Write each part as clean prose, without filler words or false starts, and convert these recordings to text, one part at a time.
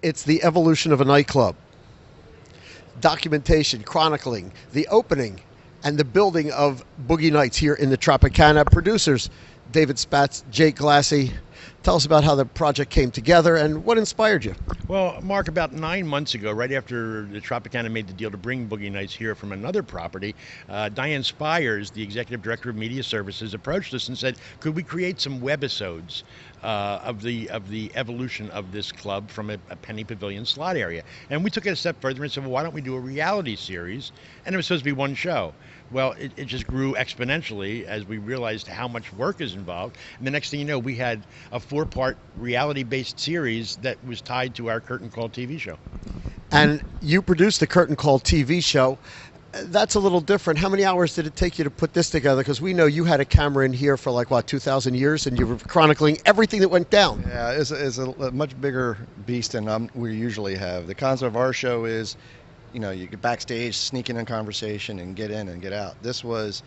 It's the evolution of a nightclub. Documentation, chronicling the opening and the building of Boogie Nights here in the Tropicana. Producers, David Spatz, Jake Glassy. Tell us about how the project came together and what inspired you. Well, Mark, about 9 months ago, right after the Tropicana made the deal to bring Boogie Nights here from another property, Diane Spires, the executive director of media services, approached us and said, could we create some webisodes of the evolution of this club from a Penny Pavilion slot area? And we took it a step further and said, well, why don't we do a reality series? And it was supposed to be one show. Well, it just grew exponentially as we realized how much work is involved. And the next thing you know, we had a 4-part reality-based series that was tied to our Curtain Call TV show. And you produced the Curtain Call TV show. That's a little different. How many hours did it take you to put this together? Because we know you had a camera in here for like, what, 2,000 years, and you were chronicling everything that went down. Yeah, it's a much bigger beast than we usually have. The concept of our show is, you know, you get backstage, sneak in a conversation, and get in and get out. This was,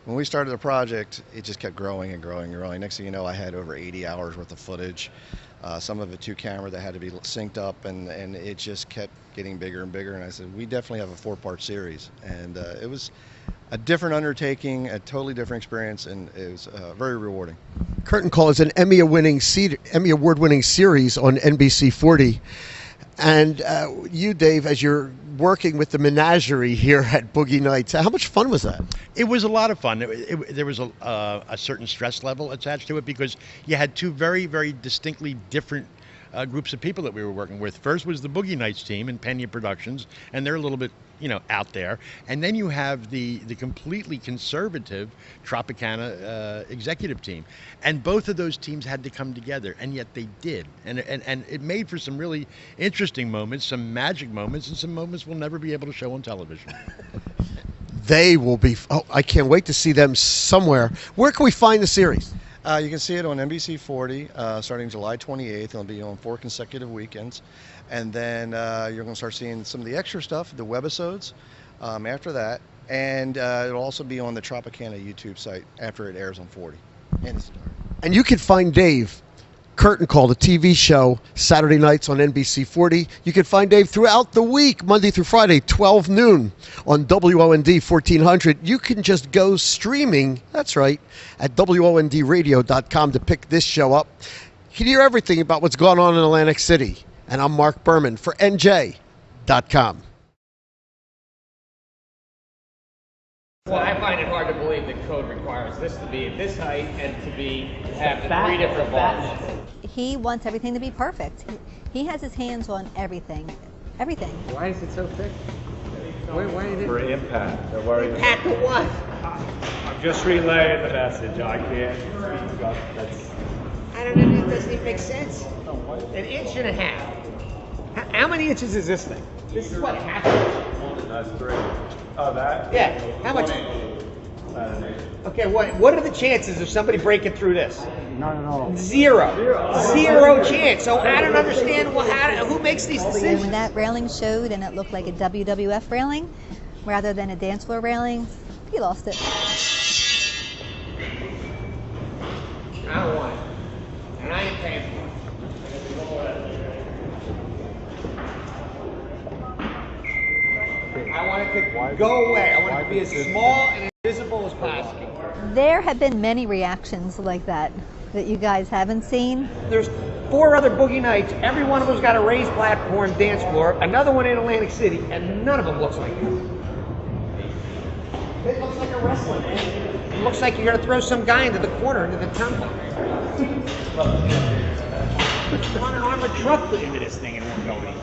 when we started the project, it just kept growing and growing and growing. Next thing you know, I had over 80 hours worth of footage. Some of it 2-camera that had to be synced up, and it just kept getting bigger and bigger. And I said, we definitely have a 4-part series. And it was a different undertaking, a totally different experience, and it was very rewarding. Curtain Call is an Emmy award-winning series on NBC 40. And you, Dave, as you're working with the menagerie here at Boogie Nights, how much fun was that? It was a lot of fun. There was a certain stress level attached to it because you had two very, very distinctly different groups of people that we were working with. First was the Boogie Nights team in Pena Productions, and they're a little bit, you know, out there. And then you have the completely conservative Tropicana executive team. And both of those teams had to come together, and yet they did. And it made for some really interesting moments, some magic moments, and some moments we'll never be able to show on television. They will be, I can't wait to see them somewhere. Where can we find the series? You can see it on NBC 40 starting July 28th. It'll be on 4 consecutive weekends. And then you're going to start seeing some of the extra stuff, the webisodes, after that. And it'll also be on the Tropicana YouTube site after it airs on 40. And you can find Dave, Curtain Call, the TV show, Saturday nights on NBC 40. You can find Dave throughout the week, Monday through Friday, 12 noon on WOND 1400. You can just go streaming, that's right, at WONDradio.com to pick this show up. You can hear everything about what's going on in Atlantic City. And I'm Mark Berman for NJ.com. Well, I find it hard to believe that code requires this to be at this height and to have the 3 different bars. He wants everything to be perfect. He has his hands on everything. Everything. Why is it so thick? Why is it? For impact. Don't worry. Impact of what? I'm just relaying the message. I can't speak about that's. I don't know. It doesn't even make sense. 1.5 inches. How many inches is this thing? This is what, half inch? That's 3. Oh, that? Yeah. How much? Okay, what are the chances of somebody breaking through this? Not at all. Zero chance. So I don't understand who makes these And decisions. when that railing showed and it looked like a WWF railing rather than a dance floor railing, he lost it. I don't want it. And I ain't paying for it. I want it to go away. I want it to be as small and invisible as possible. There have been many reactions like that you guys haven't seen. There's 4 other Boogie Nights. Every one of them's got a raised platform dance floor. Another one in Atlantic City, and none of them looks like you. It looks like a wrestling match. It looks like you're going to throw some guy into the corner, into the turnbuckle. Run an armored truck into this thing and it won't go in.